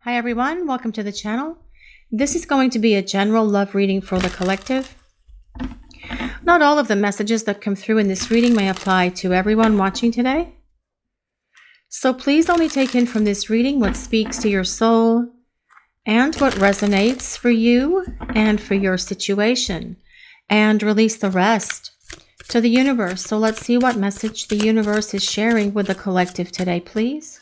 Hi everyone, welcome to the channel. This is going to be a general love reading for the collective. Not all of the messages that come through in this reading may apply to everyone watching today. So please only take in from this reading what speaks to your soul and what resonates for you and for your situation, and release the rest to the universe. So let's see what message the universe is sharing with the collective today, please.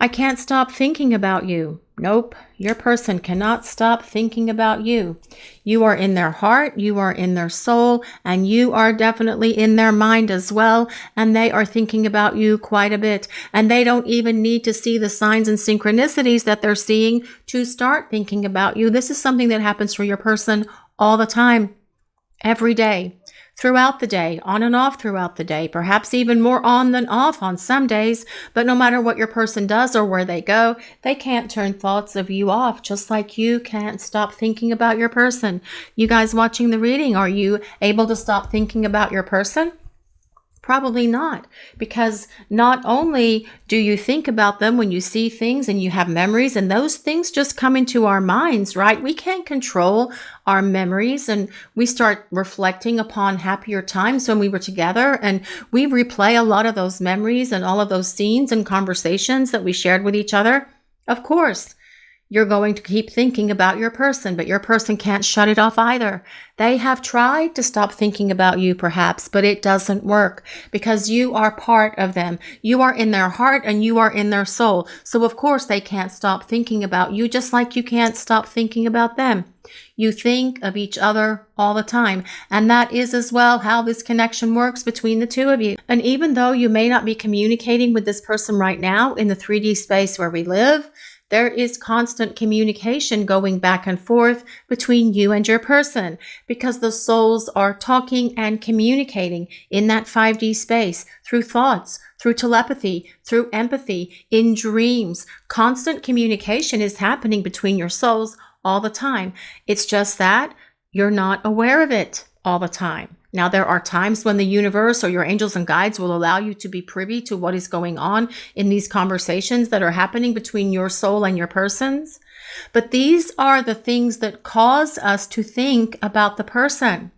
I can't stop thinking about you. Nope, your person cannot stop thinking about you. You are in their heart, you are in their soul, and you are definitely in their mind as well. And they are thinking about you quite a bit. And they don't even need to see the signs and synchronicities that they're seeing to start thinking about you. This is something that happens for your person all the time, every day. Throughout the day, on and off throughout the day, perhaps even more on than off on some days. But no matter what your person does or where they go, they can't turn thoughts of you off, just like you can't stop thinking about your person. You guys watching the reading, are you able to stop thinking about your person? Probably not, because not only do you think about them when you see things and you have memories, and those things just come into our minds, right? We can't control our memories, and we start reflecting upon happier times when we were together, and we replay a lot of those memories and all of those scenes and conversations that we shared with each other. Of course, you're going to keep thinking about your person, but your person can't shut it off either. They have tried to stop thinking about you perhaps, but it doesn't work because you are part of them. You are in their heart and you are in their soul. So of course they can't stop thinking about you, just like you can't stop thinking about them. You think of each other all the time. And that is as well how this connection works between the two of you. And even though you may not be communicating with this person right now in the 3D space where we live, there is constant communication going back and forth between you and your person because the souls are talking and communicating in that 5D space through thoughts, through telepathy, through empathy, in dreams. Constant communication is happening between your souls all the time. It's just that you're not aware of it all the time. Now, there are times when the universe or your angels and guides will allow you to be privy to what is going on in these conversations that are happening between your soul and your persons. But these are the things that cause us to think about the person.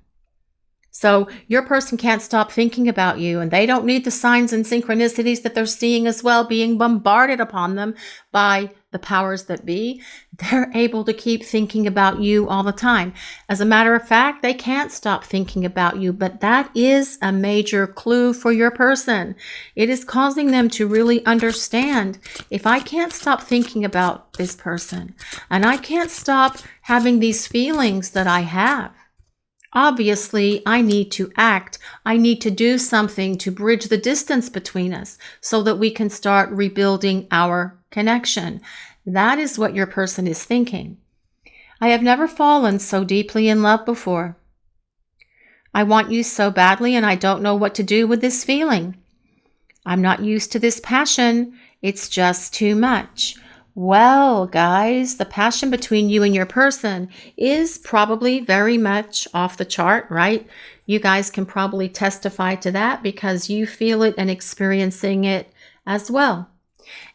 So your person can't stop thinking about you, and they don't need the signs and synchronicities that they're seeing as well being bombarded upon them by the powers that be. They're able to keep thinking about you all the time. As a matter of fact, they can't stop thinking about you, but that is a major clue for your person. It is causing them to really understand, if I can't stop thinking about this person, and I can't stop having these feelings that I have, obviously, I need to act. I need to do something to bridge the distance between us so that we can start rebuilding our connection. That is what your person is thinking. I have never fallen so deeply in love before. I want you so badly and I don't know what to do with this feeling. I'm not used to this passion. It's just too much. Well, guys, the passion between you and your person is probably very much off the chart, right? You guys can probably testify to that because you feel it and experiencing it as well.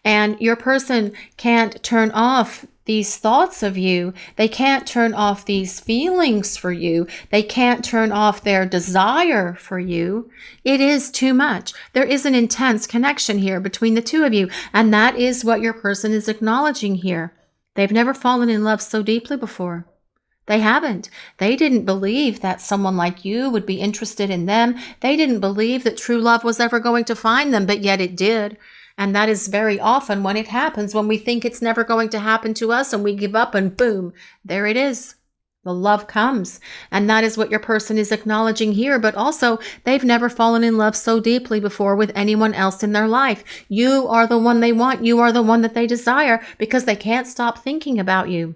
And your person can't turn off these thoughts of you. They can't turn off these feelings for you. They can't turn off their desire for you. It is too much. There is an intense connection here between the two of you. And that is what your person is acknowledging here. They've never fallen in love so deeply before. They haven't. They didn't believe that someone like you would be interested in them. They didn't believe that true love was ever going to find them, but yet it did. And that is very often when it happens, when we think it's never going to happen to us and we give up and boom, there it is. The love comes. And that is what your person is acknowledging here. But also, they've never fallen in love so deeply before with anyone else in their life. You are the one they want. You are the one that they desire because they can't stop thinking about you.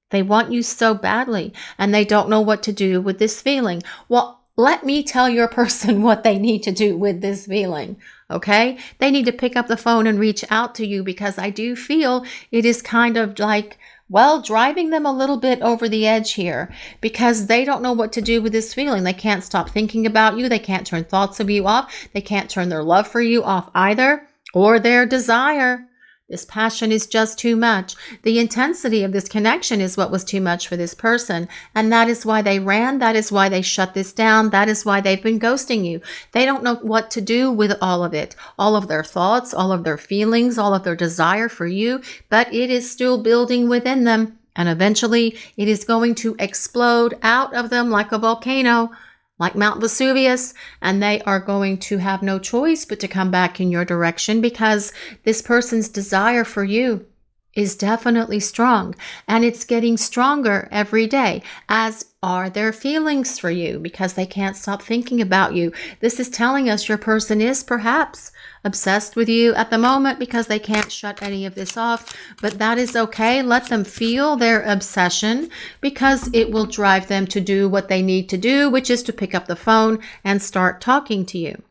They want you so badly and they don't know what to do with this feeling. Well, let me tell your person what they need to do with this feeling, okay? They need to pick up the phone and reach out to you because I do feel it is kind of like, well, driving them a little bit over the edge here because they don't know what to do with this feeling. They can't stop thinking about you. They can't turn thoughts of you off. They can't turn their love for you off either or their desire. This passion is just too much. The intensity of this connection is what was too much for this person. And that is why they ran. That is why they shut this down. That is why they've been ghosting you. They don't know what to do with all of it. All of their thoughts, all of their feelings, all of their desire for you. But it is still building within them. And eventually it is going to explode out of them like a volcano, like Mount Vesuvius, and they are going to have no choice but to come back in your direction because this person's desire for you is definitely strong, and it's getting stronger every day, as are their feelings for you because they can't stop thinking about you. This is telling us your person is perhaps obsessed with you at the moment because they can't shut any of this off, but that is okay. Let them feel their obsession because it will drive them to do what they need to do, which is to pick up the phone and start talking to you.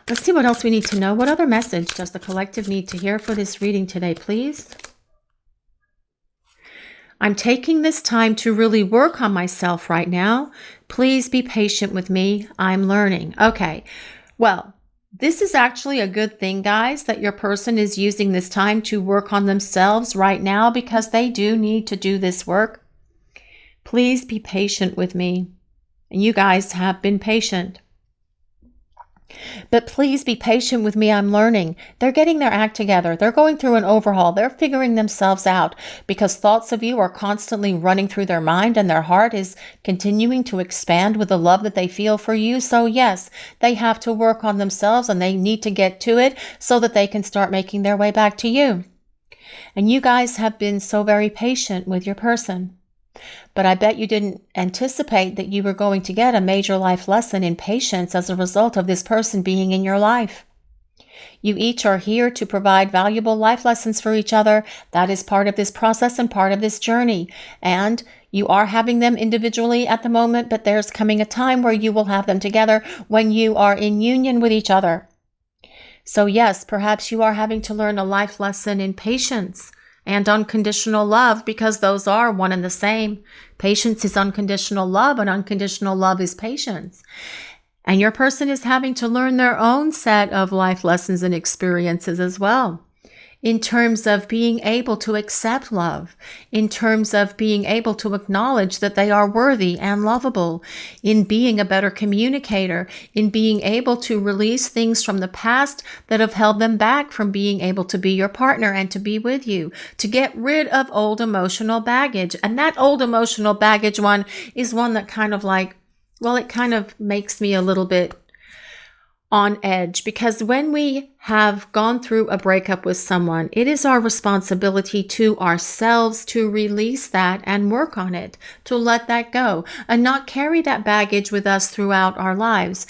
Let's see what else we need to know. What other message does the collective need to hear for this reading today, please? I'm taking this time to really work on myself right now. Please be patient with me. I'm learning. Okay, well, this is actually a good thing, guys, that your person is using this time to work on themselves right now because they do need to do this work. Please be patient with me. And you guys have been patient. But please be patient with me. I'm learning. They're getting their act together. They're going through an overhaul. They're figuring themselves out because thoughts of you are constantly running through their mind and their heart is continuing to expand with the love that they feel for you. So yes, they have to work on themselves and they need to get to it so that they can start making their way back to you. And you guys have been so very patient with your person. But I bet you didn't anticipate that you were going to get a major life lesson in patience as a result of this person being in your life. You each are here to provide valuable life lessons for each other. That is part of this process and part of this journey. And you are having them individually at the moment, but there's coming a time where you will have them together when you are in union with each other. So yes, perhaps you are having to learn a life lesson in patience and unconditional love because those are one and the same. Patience is unconditional love and unconditional love is patience. And your person is having to learn their own set of life lessons and experiences as well. In terms of being able to accept love, in terms of being able to acknowledge that they are worthy and lovable, in being a better communicator, in being able to release things from the past that have held them back from being able to be your partner and to be with you, to get rid of old emotional baggage. And that old emotional baggage one is one that kind of like, well, it kind of makes me a little bit on edge because when we have gone through a breakup with someone, it is our responsibility to ourselves to release that and work on it, to let that go and not carry that baggage with us throughout our lives.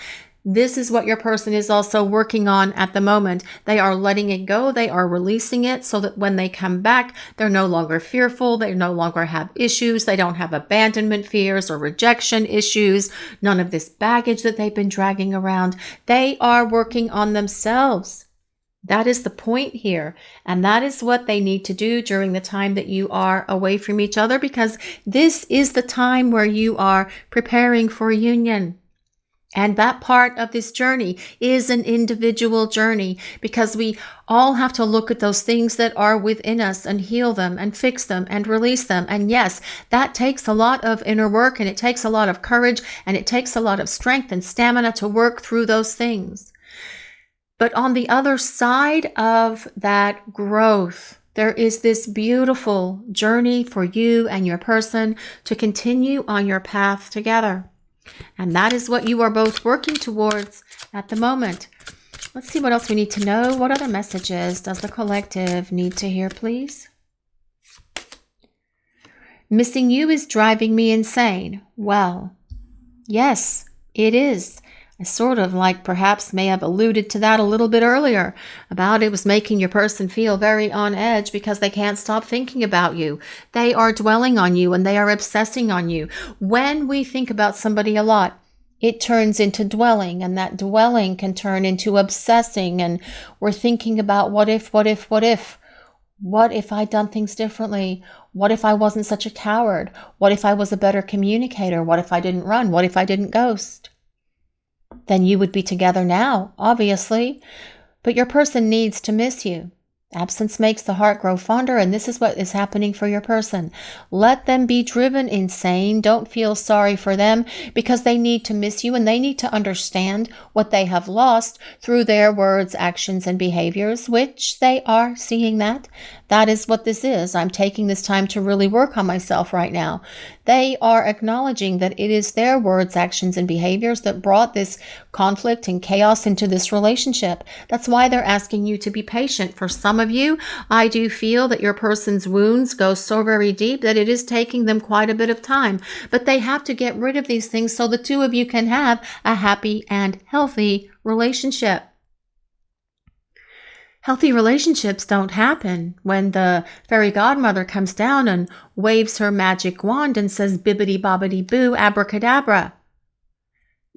This is what your person is also working on at the moment. They are letting it go. They are releasing it so that when they come back, they're no longer fearful. They no longer have issues. They don't have abandonment fears or rejection issues. None of this baggage that they've been dragging around. They are working on themselves. That is the point here. And that is what they need to do during the time that you are away from each other because this is the time where you are preparing for union. And that part of this journey is an individual journey because we all have to look at those things that are within us and heal them and fix them and release them. And yes, that takes a lot of inner work and it takes a lot of courage and it takes a lot of strength and stamina to work through those things. But on the other side of that growth, there is this beautiful journey for you and your person to continue on your path together. And that is what you are both working towards at the moment. Let's see what else we need to know. What other messages does the collective need to hear, please? Missing you is driving me insane. Well, yes, it is. I sort of like perhaps may have alluded to that a little bit earlier about it was making your person feel very on edge because they can't stop thinking about you. They are dwelling on you and they are obsessing on you. When we think about somebody a lot, it turns into dwelling, and that dwelling can turn into obsessing, and we're thinking about what if? What if I'd done things differently? What if I wasn't such a coward? What if I was a better communicator? What if I didn't run? What if I didn't ghost? Then you would be together now, obviously. But your person needs to miss you. Absence makes the heart grow fonder, and this is what is happening for your person. Let them be driven insane. Don't feel sorry for them, because they need to miss you and they need to understand what they have lost through their words, actions, and behaviors, which they are seeing that. That is what this is. I'm taking this time to really work on myself right now. They are acknowledging that it is their words, actions, and behaviors that brought this conflict and chaos into this relationship. That's why they're asking you to be patient. For some of you, I do feel that your person's wounds go so very deep that it is taking them quite a bit of time. But they have to get rid of these things so the two of you can have a happy and healthy relationship. Healthy relationships don't happen when the fairy godmother comes down and waves her magic wand and says bibbidi bobbidi boo, abracadabra.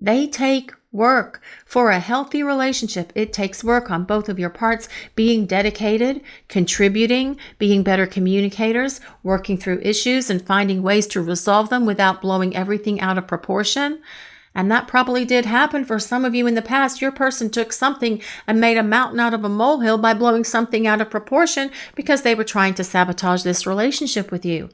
They take work. For a healthy relationship, it takes work on both of your parts, being dedicated, contributing, being better communicators, working through issues and finding ways to resolve them without blowing everything out of proportion. And that probably did happen for some of you in the past. Your person took something and made a mountain out of a molehill by blowing something out of proportion because they were trying to sabotage this relationship with you.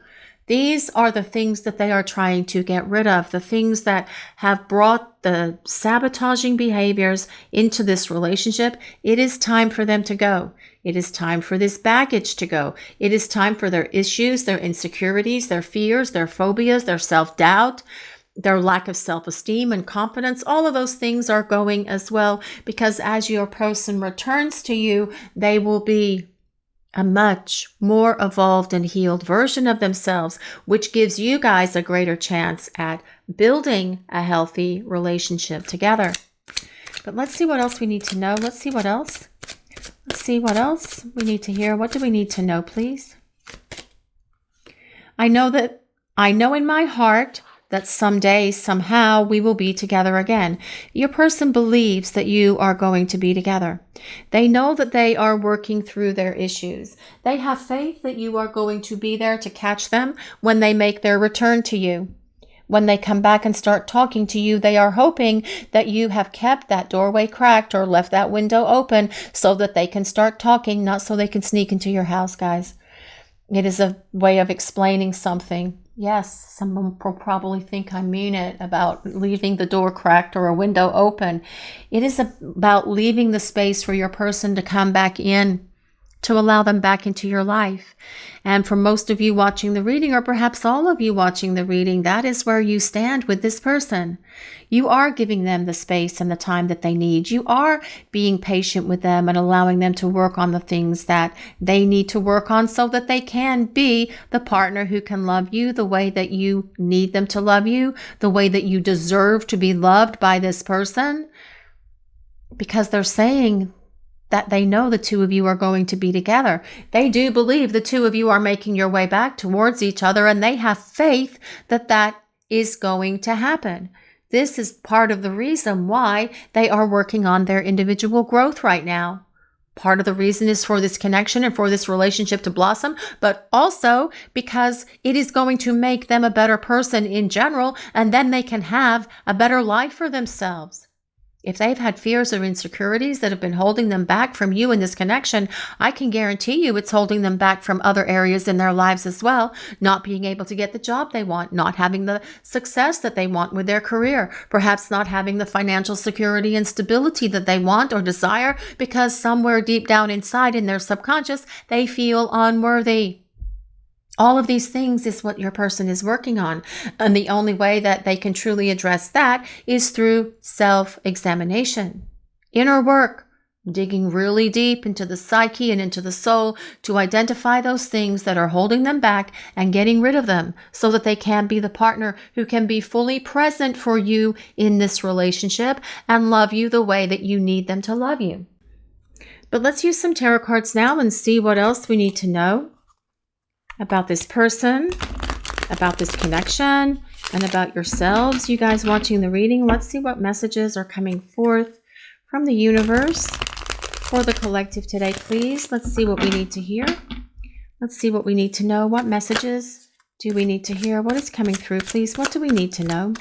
These are the things that they are trying to get rid of, the things that have brought the sabotaging behaviors into this relationship. It is time for them to go. It is time for this baggage to go. It is time for their issues, their insecurities, their fears, their phobias, their self-doubt, their lack of self-esteem and confidence. All of those things are going as well, because as your person returns to you, they will be a much more evolved and healed version of themselves, which gives you guys a greater chance at building a healthy relationship together. But let's see what else we need to know. Let's see what else. Let's see what else we need to hear. What do we need to know, please? I know in my heart that someday, somehow, we will be together again. Your person believes that you are going to be together. They know that they are working through their issues. They have faith that you are going to be there to catch them when they make their return to you. When they come back and start talking to you, they are hoping that you have kept that doorway cracked or left that window open so that they can start talking, not so they can sneak into your house, guys. It is a way of explaining something. Yes, someone will probably think I mean it about leaving the door cracked or a window open. It is about leaving the space for your person to come back in, to allow them back into your life. And for most of you watching the reading, or perhaps all of you watching the reading, that is where you stand with this person. You are giving them the space and the time that they need. You are being patient with them and allowing them to work on the things that they need to work on so that they can be the partner who can love you the way that you need them to love you, the way that you deserve to be loved by this person. Because they're saying that they know the two of you are going to be together. They do believe the two of you are making your way back towards each other, and they have faith that that is going to happen. This is part of the reason why they are working on their individual growth right now. Part of the reason is for this connection and for this relationship to blossom, but also because it is going to make them a better person in general, and then they can have a better life for themselves. If they've had fears or insecurities that have been holding them back from you in this connection, I can guarantee you it's holding them back from other areas in their lives as well. Not being able to get the job they want, not having the success that they want with their career, perhaps not having the financial security and stability that they want or desire because somewhere deep down inside in their subconscious, they feel unworthy. All of these things is what your person is working on. And the only way that they can truly address that is through self-examination, inner work, digging really deep into the psyche and into the soul to identify those things that are holding them back and getting rid of them so that they can be the partner who can be fully present for you in this relationship and love you the way that you need them to love you. But let's use some tarot cards now and see what else we need to know about this person, about this connection, and about yourselves. You guys watching the reading, let's see what messages are coming forth from the universe for the collective today, please. Let's see what we need to hear. Let's see what we need to know. What messages do we need to hear? What is coming through, please? What do we need to know?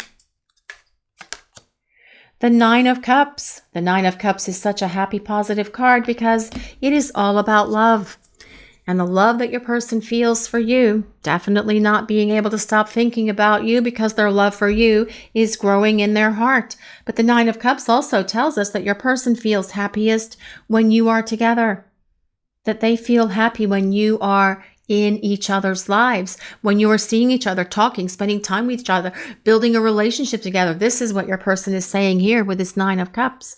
The Nine of Cups. The Nine of Cups is such a happy, positive card because it is all about love. And the love that your person feels for you, definitely not being able to stop thinking about you because their love for you is growing in their heart. But the Nine of Cups also tells us that your person feels happiest when you are together. That they feel happy when you are in each other's lives, when you are seeing each other, talking, spending time with each other, building a relationship together. This is what your person is saying here with this Nine of Cups.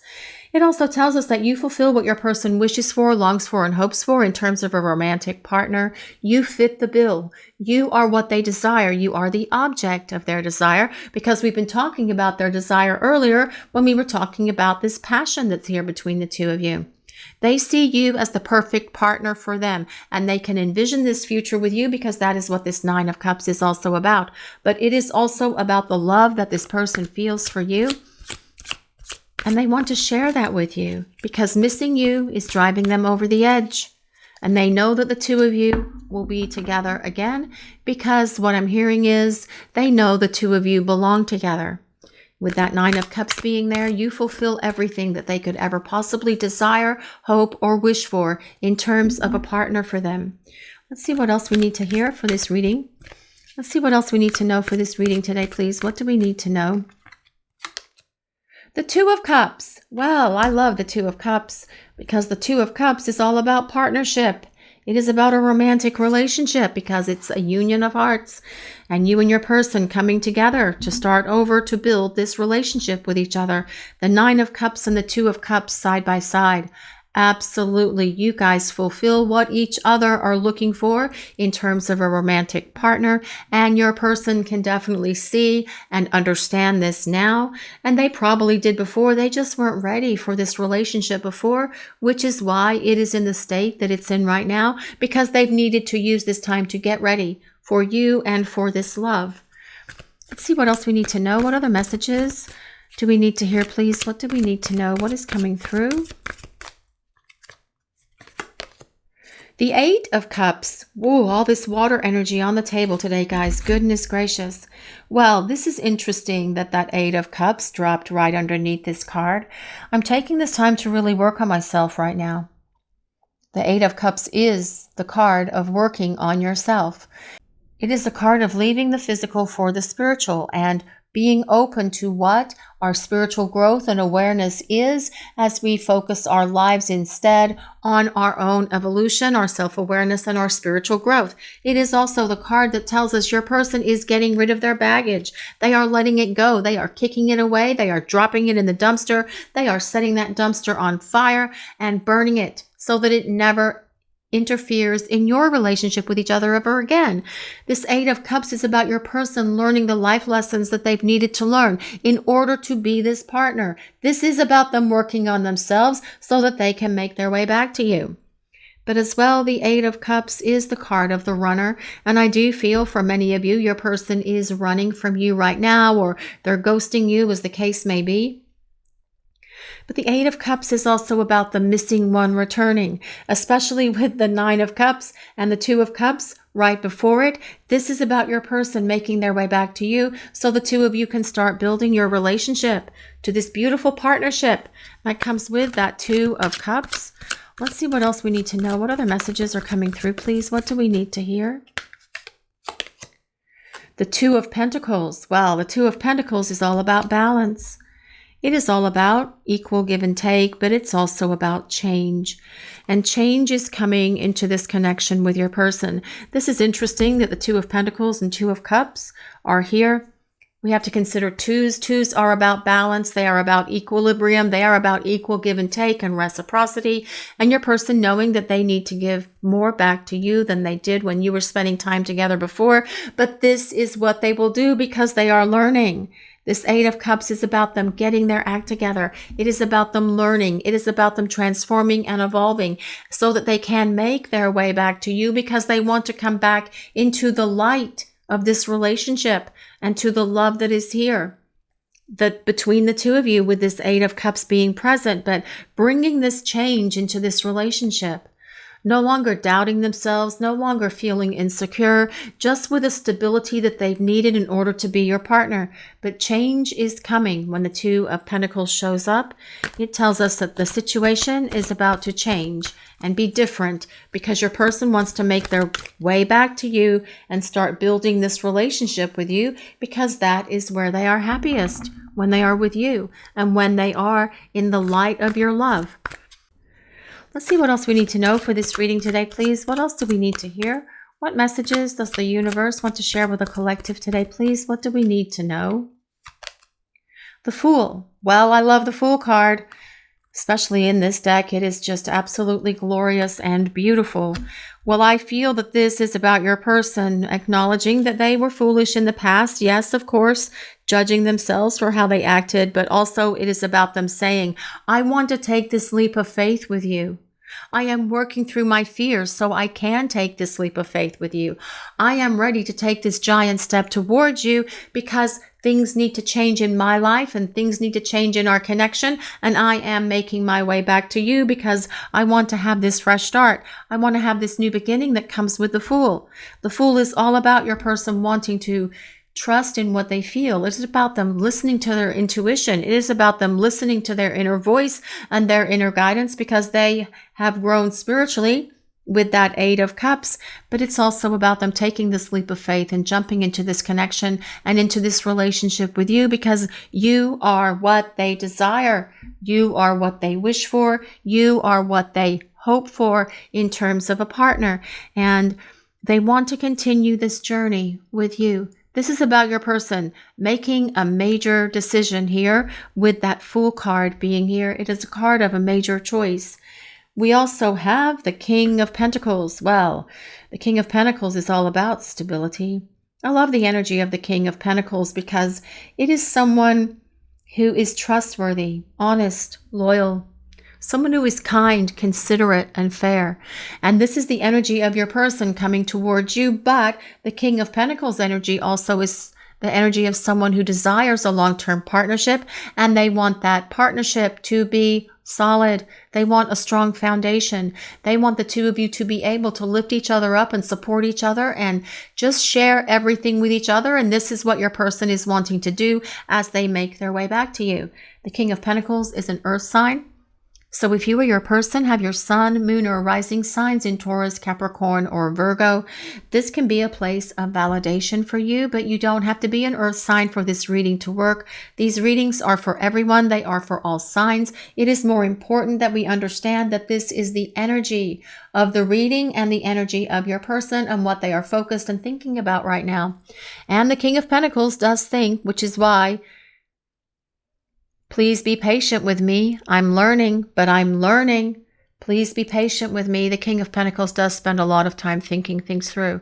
It also tells us that you fulfill what your person wishes for, longs for, and hopes for in terms of a romantic partner. You fit the bill. You are what they desire. You are the object of their desire, because we've been talking about their desire earlier when we were talking about this passion that's here between the two of you. They see you as the perfect partner for them, and they can envision this future with you because that is what this Nine of Cups is also about. But it is also about the love that this person feels for you, and they want to share that with you because missing you is driving them over the edge. And they know that the two of you will be together again because what I'm hearing is they know the two of you belong together. With that Nine of Cups being there, you fulfill everything that they could ever possibly desire, hope, or wish for in terms of a partner for them. Let's see what else we need to hear for this reading. Let's see what else we need to know for this reading today, please. What do we need to know? The Two of Cups. Well, I love the Two of Cups because the Two of Cups is all about partnership. It is about a romantic relationship because it's a union of hearts and you and your person coming together to start over to build this relationship with each other. The Nine of Cups and the Two of Cups side by side. Absolutely, you guys fulfill what each other are looking for in terms of a romantic partner, and your person can definitely see and understand this now, and they probably did before. They just weren't ready for this relationship before, which is why it is in the state that it's in right now, because they've needed to use this time to get ready for you and for this love. Let's see what else we need to know. What other messages do we need to hear, please? What do we need to know? What is coming through? The Eight of Cups. Whoa, all this water energy on the table today, guys. Goodness gracious. Well, this is interesting that Eight of Cups dropped right underneath this card. I'm taking this time to really work on myself right now. The Eight of Cups is the card of working on yourself. It is the card of leaving the physical for the spiritual and being open to what our spiritual growth and awareness is as we focus our lives instead on our own evolution, our self-awareness, and our spiritual growth. It is also the card that tells us your person is getting rid of their baggage. They are letting it go. They are kicking it away. They are dropping it in the dumpster. They are setting that dumpster on fire and burning it so that it never interferes in your relationship with each other ever again. This Eight of Cups is about your person learning the life lessons that they've needed to learn in order to be this partner. This is about them working on themselves so that they can make their way back to you. But as well, the Eight of Cups is the card of the runner. And I do feel for many of you, your person is running from you right now, or they're ghosting you, as the case may be. But the Eight of Cups is also about the missing one returning, especially with the Nine of Cups and the Two of Cups right before it. This is about your person making their way back to you so the two of you can start building your relationship to this beautiful partnership that comes with that Two of Cups. Let's see what else we need to know. What other messages are coming through, please? What do we need to hear? The Two of Pentacles. Well, the Two of Pentacles is all about balance. It is all about equal give and take, but it's also about change. And change is coming into this connection with your person. This is interesting that the Two of Pentacles and Two of Cups are here. We have to consider twos. Twos are about balance. They are about equilibrium. They are about equal give and take and reciprocity. And your person knowing that they need to give more back to you than they did when you were spending time together before. But this is what they will do because they are learning. This Eight of Cups is about them getting their act together. It is about them learning. It is about them transforming and evolving so that they can make their way back to you because they want to come back into the light of this relationship and to the love that is here. That between the two of you with this Eight of Cups being present, but bringing this change into this relationship. no longer doubting themselves, no longer feeling insecure, just with the stability that they've needed in order to be your partner. But change is coming when the Two of Pentacles shows up. It tells us that the situation is about to change and be different because your person wants to make their way back to you and start building this relationship with you, because that is where they are happiest, when they are with you and when they are in the light of your love. Let's see what else we need to know for this reading today, please. What else do we need to hear? What messages does the universe want to share with the collective today, please? What do we need to know? The Fool. Well, I love the Fool card, especially in this deck. It is just absolutely glorious and beautiful. Well, I feel that this is about your person acknowledging that they were foolish in the past. Yes, of course, judging themselves for how they acted, but also it is about them saying, I want to take this leap of faith with you. I am working through my fears so I can take this leap of faith with you. I am ready to take this giant step towards you because things need to change in my life and things need to change in our connection. And I am making my way back to you because I want to have this fresh start. I want to have this new beginning that comes with the Fool. The Fool is all about your person wanting to trust in what they feel. It is about them listening to their intuition. It is about them listening to their inner voice and their inner guidance because they have grown spiritually with that Eight of Cups. But it's also about them taking this leap of faith and jumping into this connection and into this relationship with you because you are what they desire. You are what they wish for. You are what they hope for in terms of a partner. And they want to continue this journey with you. This is about your person making a major decision here with that Fool card being here. It is a card of a major choice. We also have the King of Pentacles. Well, the King of Pentacles is all about stability. I love the energy of the King of Pentacles because it is someone who is trustworthy, honest, loyal, someone who is kind, considerate, and fair. And this is the energy of your person coming towards you. But the King of Pentacles energy also is the energy of someone who desires a long-term partnership. And they want that partnership to be solid. They want a strong foundation. They want the two of you to be able to lift each other up and support each other and just share everything with each other. And this is what your person is wanting to do as they make their way back to you. The King of Pentacles is an earth sign. So if you or your person have your sun, moon, or rising signs in Taurus, Capricorn, or Virgo, this can be a place of validation for you, but you don't have to be an earth sign for this reading to work. These readings are for everyone. They are for all signs. It is more important that we understand that this is the energy of the reading and the energy of your person and what they are focused and thinking about right now. And the King of Pentacles does think, which is why please be patient with me. I'm learning, but I'm learning. Please be patient with me. The King of Pentacles does spend a lot of time thinking things through.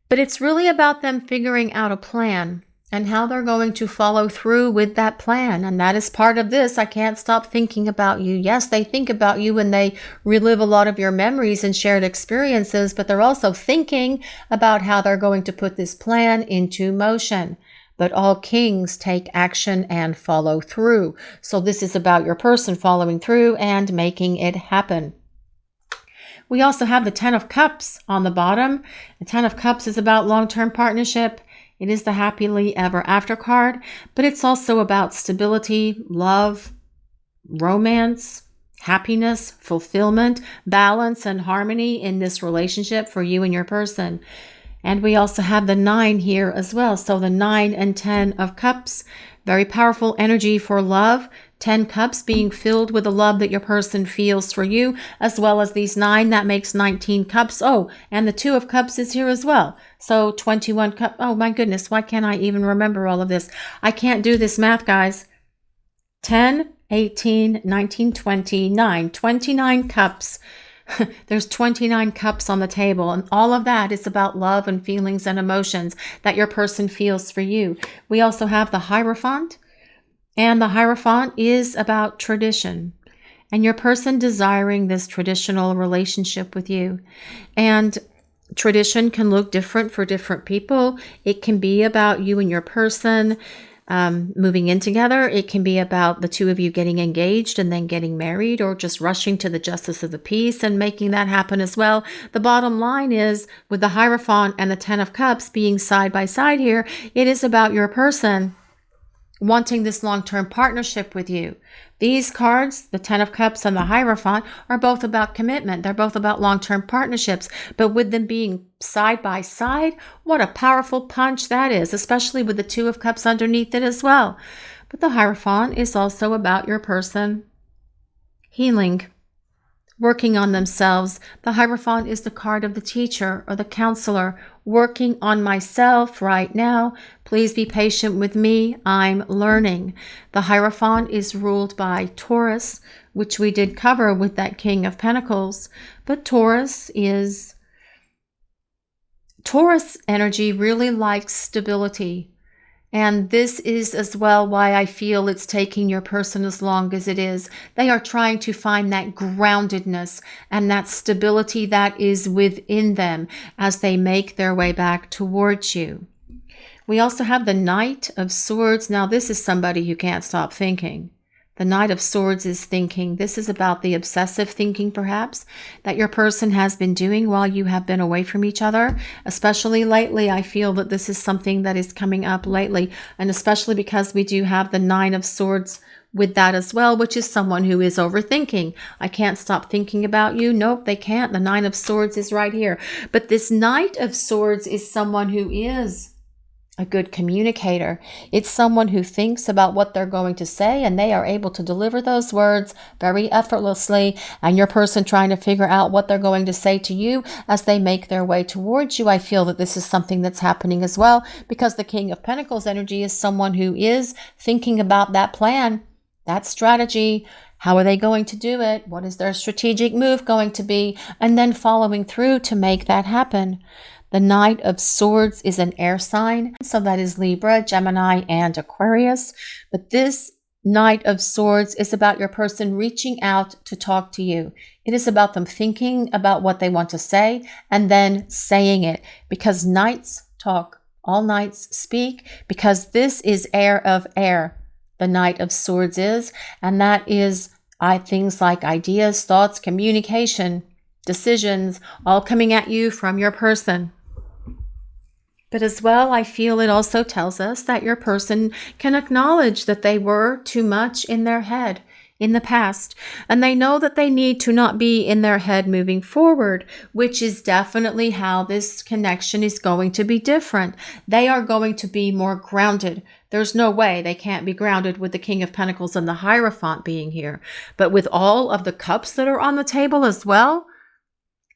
But it's really about them figuring out a plan and how they're going to follow through with that plan. And that is part of this. I can't stop thinking about you. Yes, they think about you and they relive a lot of your memories and shared experiences, but they're also thinking about how they're going to put this plan into motion. But all kings take action and follow through. So this is about your person following through and making it happen. We also have the Ten of Cups on the bottom. The Ten of Cups is about long-term partnership. It is the happily ever after card, but it's also about stability, love, romance, happiness, fulfillment, balance, and harmony in this relationship for you and your person. And we also have the 9 here as well. So the 9 and 10 of Cups, very powerful energy for love. 10 cups being filled with the love that your person feels for you, as well as these 9, that makes 19 cups. Oh, and the 2 of Cups is here as well. So 21 cups. Oh my goodness, why can't I even remember all of this? I can't do this math, guys. 10, 18, 19, 29, 29 cups. There's 29 cups on the table, and all of that is about love and feelings and emotions that your person feels for you. We also have the Hierophant, and the Hierophant is about tradition and your person desiring this traditional relationship with you. And tradition can look different for different people. It can be about you and your person moving in together. It can be about the two of you getting engaged and then getting married, or just rushing to the justice of the peace and making that happen as well. The bottom line is, with the Hierophant and the Ten of Cups being side by side here, it is about your person wanting this long-term partnership with you. These cards, the Ten of Cups and the Hierophant, are both about commitment. They're both about long-term partnerships. But with them being side by side, what a powerful punch that is, especially with the Two of Cups underneath it as well. But the Hierophant is also about your person healing, working on themselves. The Hierophant is the card of the teacher or the counselor. Working on myself right now. Please be patient with me. I'm learning. The Hierophant is ruled by Taurus, which we did cover with that King of Pentacles. But Taurus energy really likes stability. And this is as well why I feel it's taking your person as long as it is. They are trying to find that groundedness and that stability that is within them as they make their way back towards you. We also have the Knight of Swords. Now, this is somebody who can't stop thinking. The Knight of Swords is thinking. This is about the obsessive thinking, perhaps, that your person has been doing while you have been away from each other. Especially lately, I feel that this is something that is coming up lately. And especially because we do have the Nine of Swords with that as well, which is someone who is overthinking. I can't stop thinking about you. Nope, they can't. The Nine of Swords is right here. But this Knight of Swords is someone who is a good communicator. It's someone who thinks about what they're going to say, and they are able to deliver those words very effortlessly, and your person trying to figure out what they're going to say to you as they make their way towards you. I feel that this is something that's happening as well, because the King of Pentacles energy is someone who is thinking about that plan, that strategy. How are they going to do it? What is their strategic move going to be? And then following through to make that happen. The Knight of Swords is an air sign, so that is Libra, Gemini, and Aquarius. But this Knight of Swords is about your person reaching out to talk to you. It is about them thinking about what they want to say and then saying it, because knights talk, all knights speak, because this is air of air. The Knight of Swords is, and that is things like ideas, thoughts, communication, decisions, all coming at you from your person. But as well, I feel it also tells us that your person can acknowledge that they were too much in their head in the past, and they know that they need to not be in their head moving forward, which is definitely how this connection is going to be different. They are going to be more grounded. There's no way they can't be grounded with the King of Pentacles and the Hierophant being here. But with all of the cups that are on the table as well,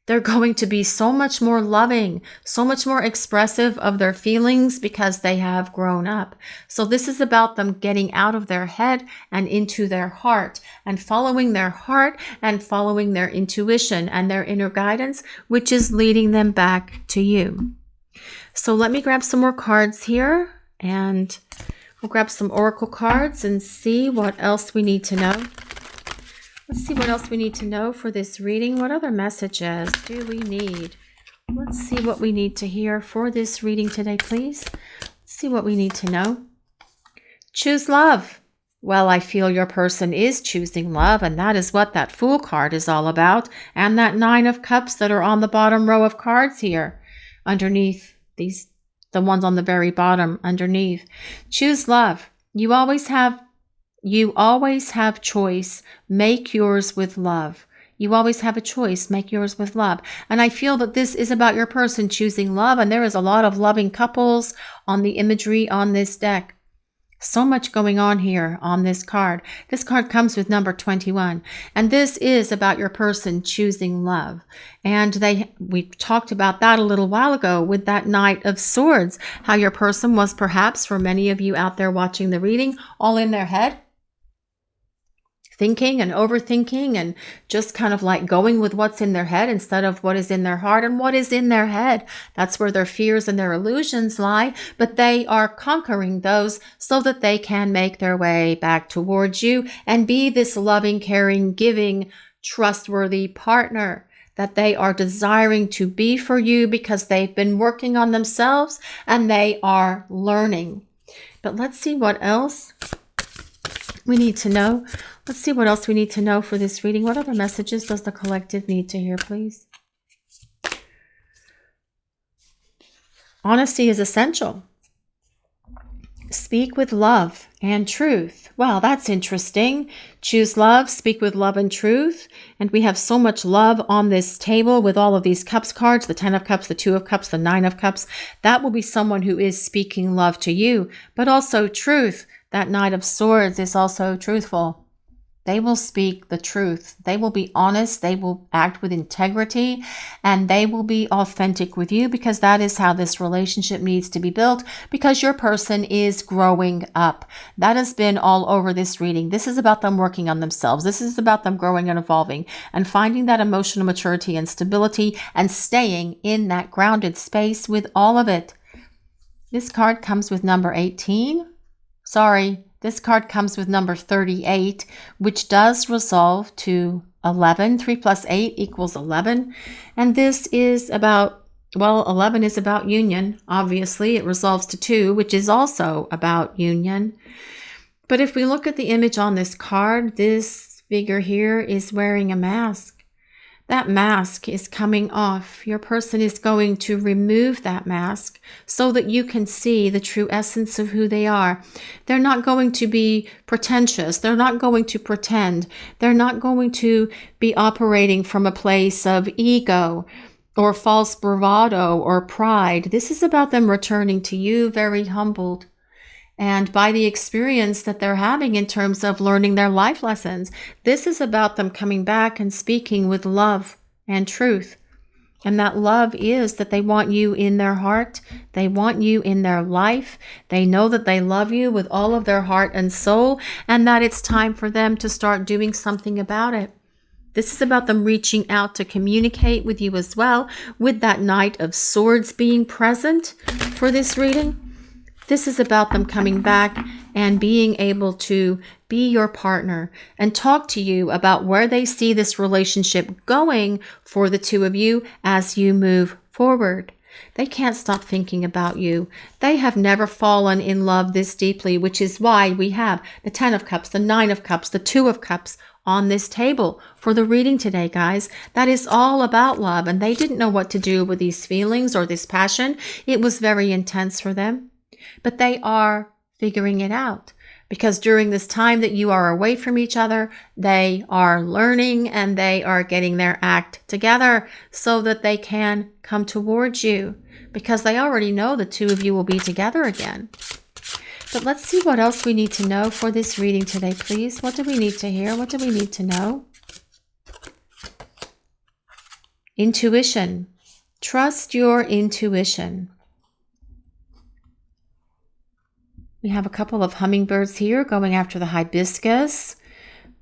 they're going to be so much more loving, so much more expressive of their feelings, because they have grown up. So this is about them getting out of their head and into their heart, and following their heart and following their intuition and their inner guidance, which is leading them back to you. So let me grab some more cards here, and we'll grab some oracle cards and see what else we need to know. Let's see what else we need to know for this reading. What other messages do we need? Let's see what we need to hear for this reading today, please. Let's see what we need to know. Choose love. Well, I feel your person is choosing love, and that is what that Fool card is all about, and that Nine of Cups that are on the bottom row of cards here, underneath these, the ones on the very bottom underneath. Choose love. You always have choice. Make yours with love. You always have a choice. Make yours with love. And I feel that this is about your person choosing love. And there is a lot of loving couples on the imagery on this deck. So much going on here on this card. This card comes with number 21. And this is about your person choosing love. And we talked about that a little while ago with that Knight of Swords. How your person was perhaps, for many of you out there watching the reading, all in their head, thinking and overthinking and just kind of like going with what's in their head instead of what is in their heart. And what is in their head, that's where their fears and their illusions lie. But they are conquering those so that they can make their way back towards you and be this loving, caring, giving, trustworthy partner that they are desiring to be for you, because they've been working on themselves and they are learning. But let's see what else we need to know. Let's see what else we need to know for this reading. What other messages does the collective need to hear, please? Honesty is essential. Speak with love and truth. Wow, that's interesting. Choose love, speak with love and truth. And we have so much love on this table with all of these cups cards, the 10 of cups, the 2 of cups, the 9 of cups. That will be someone who is speaking love to you, but also truth. That Knight of Swords is also truthful. They will speak the truth. They will be honest. They will act with integrity, and they will be authentic with you, because that is how this relationship needs to be built, because your person is growing up. That has been all over this reading. This is about them working on themselves. This is about them growing and evolving and finding that emotional maturity and stability and staying in that grounded space with all of it. This card comes with number 18. Sorry. This card comes with number 38, which does resolve to 11. 3 plus 8 equals 11. And this is about, well, 11 is about union. Obviously, it resolves to 2, which is also about union. But if we look at the image on this card, this figure here is wearing a mask. That mask is coming off. Your person is going to remove that mask so that you can see the true essence of who they are. They're not going to be pretentious. They're not going to pretend. They're not going to be operating from a place of ego or false bravado or pride. This is about them returning to you very humbled. And by the experience that they're having in terms of learning their life lessons, this is about them coming back and speaking with love and truth. And that love is that they want you in their heart. They want you in their life. They know that they love you with all of their heart and soul, and that it's time for them to start doing something about it. This is about them reaching out to communicate with you as well, with that Knight of Swords being present for this reading. This is about them coming back and being able to be your partner and talk to you about where they see this relationship going for the two of you as you move forward. They can't stop thinking about you. They have never fallen in love this deeply, which is why we have the 10 of Cups, the 9 of Cups, the 2 of Cups on this table for the reading today, guys. That is all about love, and they didn't know what to do with these feelings or this passion. It was very intense for them. But they are figuring it out, because during this time that you are away from each other, they are learning and they are getting their act together so that they can come towards you, because they already know the two of you will be together again. But let's see what else we need to know for this reading today, please. What do we need to hear? What do we need to know? Intuition. Trust your intuition. We have a couple of hummingbirds here going after the hibiscus.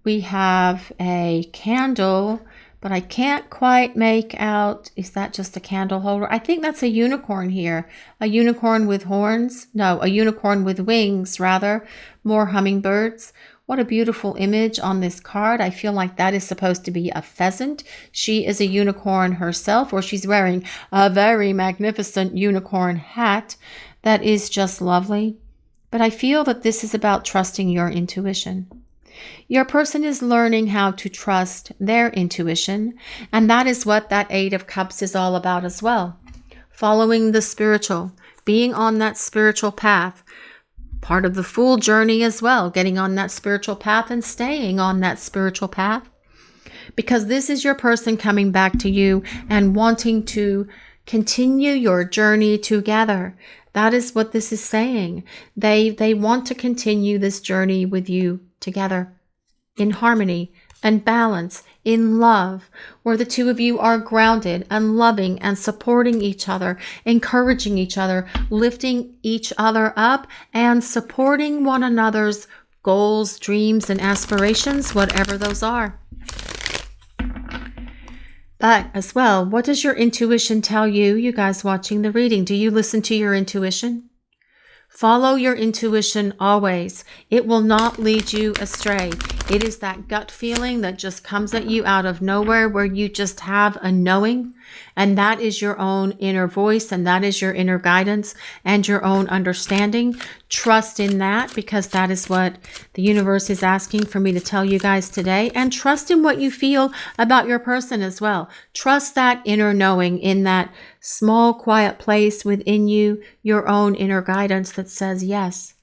We have a candle, but I can't quite make out, is that just a candle holder? I think that's a unicorn here. A unicorn with horns? No, a unicorn with wings, rather. More hummingbirds. What a beautiful image on this card. I feel like that is supposed to be a pheasant. She is a unicorn herself, or she's wearing a very magnificent unicorn hat. That is just lovely. But I feel that this is about trusting your intuition. Your person is learning how to trust their intuition, and that is what that 8 of Cups is all about as well. Following the spiritual, being on that spiritual path, part of the Fool journey as well, getting on that spiritual path and staying on that spiritual path. Because this is your person coming back to you and wanting to continue your journey together. That is what this is saying. They want to continue this journey with you together in harmony and balance, in love, where the two of you are grounded and loving and supporting each other, encouraging each other, lifting each other up, and supporting one another's goals, dreams, and aspirations, whatever those are. But as well, what does your intuition tell you, you guys watching the reading? Do you listen to your intuition? Follow your intuition always. It will not lead you astray. It is that gut feeling that just comes at you out of nowhere, where you just have a knowing. And that is your own inner voice, and that is your inner guidance and your own understanding. Trust in that, because that is what the universe is asking for me to tell you guys today. And trust in what you feel about your person as well. Trust that inner knowing in that small, quiet place within you, your own inner guidance that says, yes,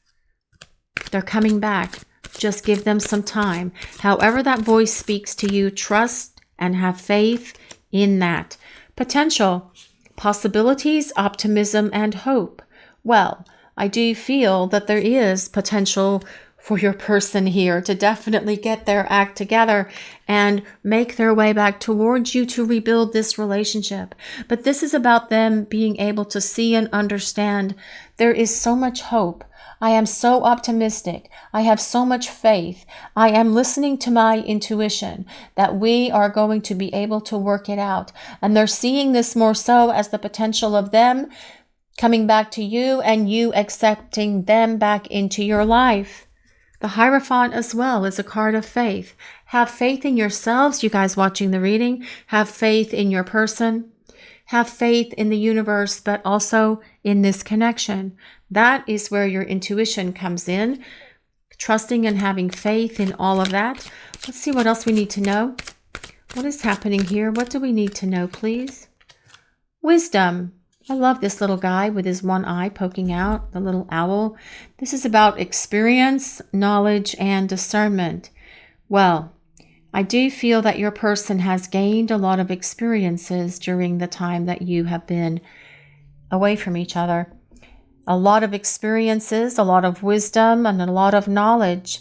they're coming back. Just give them some time. However that voice speaks to you, trust and have faith in that. Potential, possibilities, optimism, and hope. Well, I do feel that there is potential for your person here to definitely get their act together and make their way back towards you to rebuild this relationship. But this is about them being able to see and understand there is so much hope. I am so optimistic. I have so much faith. I am listening to my intuition that we are going to be able to work it out. And they're seeing this more so as the potential of them coming back to you and you accepting them back into your life. The Hierophant as well is a card of faith. Have faith in yourselves, you guys watching the reading. Have faith in your person. Have faith in the universe, but also in this connection. That is where your intuition comes in. Trusting and having faith in all of that. Let's see what else we need to know. What is happening here? What do we need to know, please? Wisdom. I love this little guy with his one eye poking out, the little owl. This is about experience, knowledge, and discernment. Well, I do feel that your person has gained a lot of experiences during the time that you have been away from each other. A lot of experiences, a lot of wisdom, and a lot of knowledge,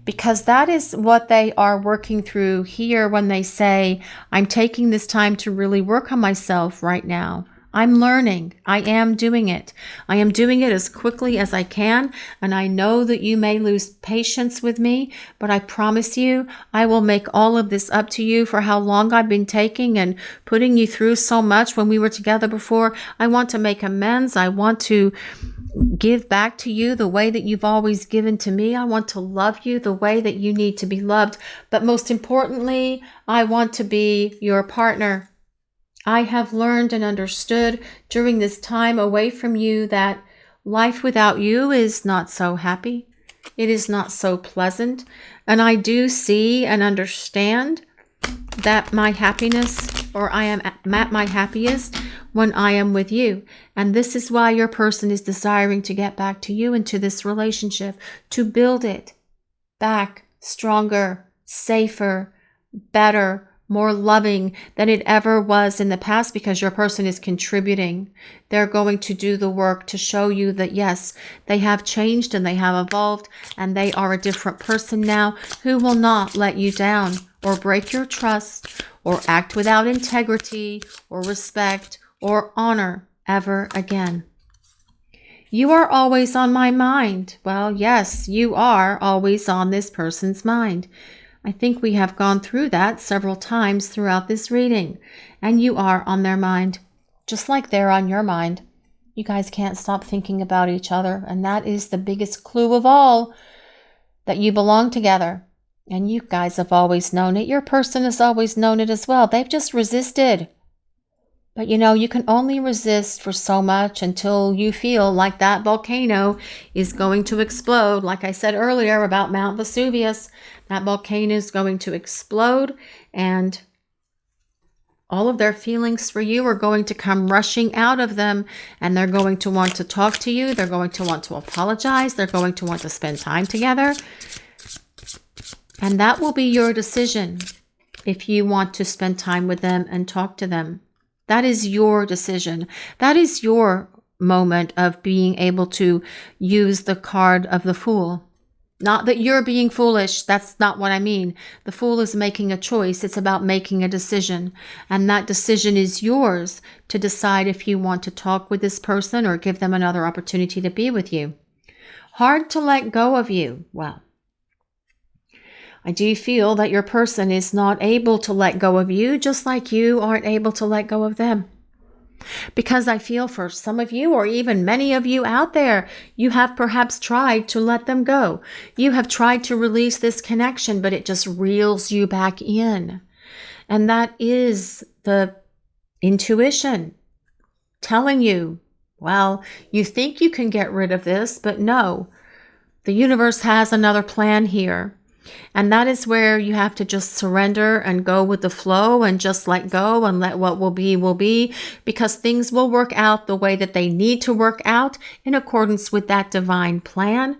because that is what they are working through here when they say, I'm taking this time to really work on myself right now. I'm learning. I am doing it. I am doing it as quickly as I can. And I know that you may lose patience with me, but I promise you, I will make all of this up to you for how long I've been taking and putting you through so much when we were together before. I want to make amends. I want to give back to you the way that you've always given to me. I want to love you the way that you need to be loved. But most importantly, I want to be your partner. I have learned and understood during this time away from you that life without you is not so happy. It is not so pleasant. And I do see and understand that my happiness, or I am at my happiest when I am with you. And this is why your person is desiring to get back to you into this relationship, to build it back stronger, safer, better, more loving than it ever was in the past, because your person is contributing. They're going to do the work to show you that, yes, they have changed and they have evolved and they are a different person now who will not let you down or break your trust or act without integrity or respect or honor ever again. You are always on my mind. Well, yes, you are always on this person's mind. I think we have gone through that several times throughout this reading, and you are on their mind, just like they're on your mind. You guys can't stop thinking about each other, and that is the biggest clue of all, that you belong together. And you guys have always known it. Your person has always known it as well. They've just resisted. But you know, you can only resist for so much until you feel like that volcano is going to explode. Like I said earlier about Mount Vesuvius, that volcano is going to explode and all of their feelings for you are going to come rushing out of them, and they're going to want to talk to you. They're going to want to apologize. They're going to want to spend time together. And that will be your decision if you want to spend time with them and talk to them. That is your decision. That is your moment of being able to use the card of the Fool. Not that you're being foolish. That's not what I mean. The Fool is making a choice. It's about making a decision. And that decision is yours to decide if you want to talk with this person or give them another opportunity to be with you. Hard to let go of you. Well, I do feel that your person is not able to let go of you, just like you aren't able to let go of them. Because I feel for some of you, or even many of you out there, you have perhaps tried to let them go. You have tried to release this connection, but it just reels you back in. And that is the intuition telling you, well, you think you can get rid of this, but no, the universe has another plan here. And that is where you have to just surrender and go with the flow and just let go and let what will be, because things will work out the way that they need to work out in accordance with that divine plan.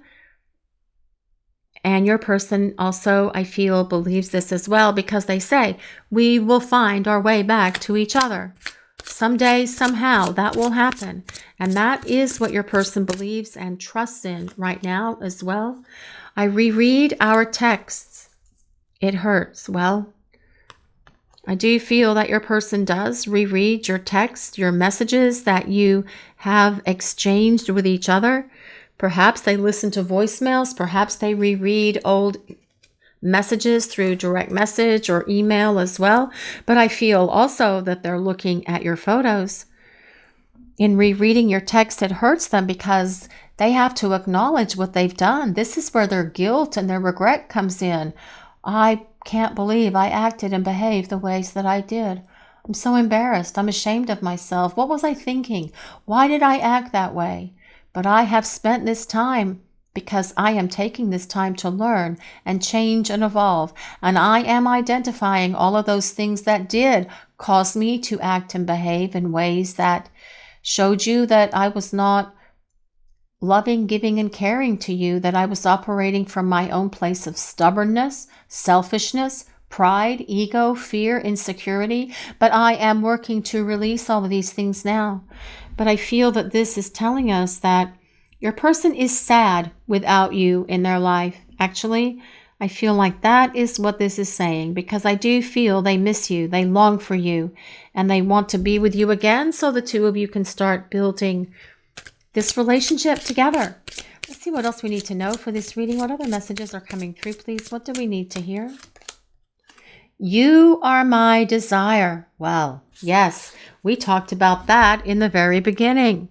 And your person also, I feel, believes this as well, because they say, we will find our way back to each other. Someday, somehow, that will happen. And that is what your person believes and trusts in right now as well. I reread our texts. It hurts. Well, I do feel that your person does reread your texts, your messages that you have exchanged with each other. Perhaps they listen to voicemails. Perhaps they reread old messages through direct message or email as well. But I feel also that they're looking at your photos. In rereading your text, it hurts them because they have to acknowledge what they've done. This is where their guilt and their regret comes in. I can't believe I acted and behaved the ways that I did. I'm so embarrassed. I'm ashamed of myself. What was I thinking? Why did I act that way? But I have spent this time because I am taking this time to learn and change and evolve. And I am identifying all of those things that did cause me to act and behave in ways that showed you that I was not loving, giving, and caring to you, that I was operating from my own place of stubbornness, selfishness, pride, ego, fear, insecurity. But I am working to release all of these things now. But I feel that this is telling us that your person is sad without you in their life. Actually, I feel like that is what this is saying, because I do feel they miss you, they long for you, and they want to be with you again so the two of you can start building this relationship together. Let's see what else we need to know for this reading. What other messages are coming through, please? What do we need to hear? You are my desire. Well, yes, we talked about that in the very beginning.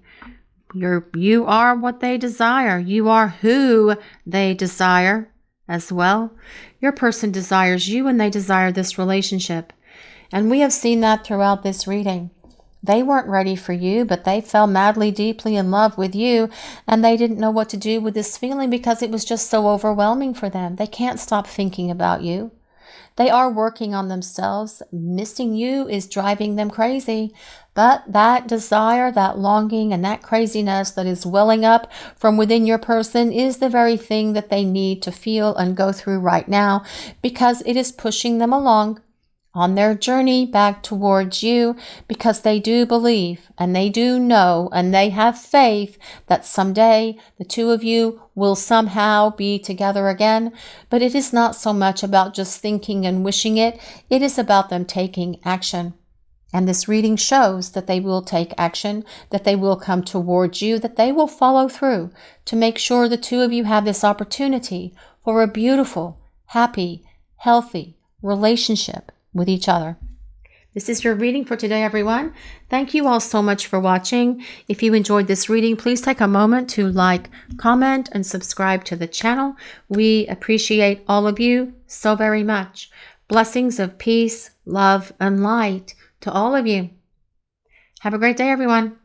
You are what they desire. You are who they desire as well. Your person desires you and they desire this relationship. And we have seen that throughout this reading. They weren't ready for you, but they fell madly, deeply in love with you, and they didn't know what to do with this feeling because it was just so overwhelming for them. They can't stop thinking about you. They are working on themselves. Missing you is driving them crazy. But that desire, that longing, and that craziness that is welling up from within your person is the very thing that they need to feel and go through right now, because it is pushing them along on their journey back towards you, because they do believe and they do know and they have faith that someday the two of you will somehow be together again. But it is not so much about just thinking and wishing it. It is about them taking action. And this reading shows that they will take action, that they will come towards you, that they will follow through to make sure the two of you have this opportunity for a beautiful, happy, healthy relationship with each other. This is your reading for today, everyone. Thank you all so much for watching. If you enjoyed this reading, please take a moment to like, comment, and subscribe to the channel. We appreciate all of you so very much. Blessings of peace, love, and light to all of you. Have a great day, everyone.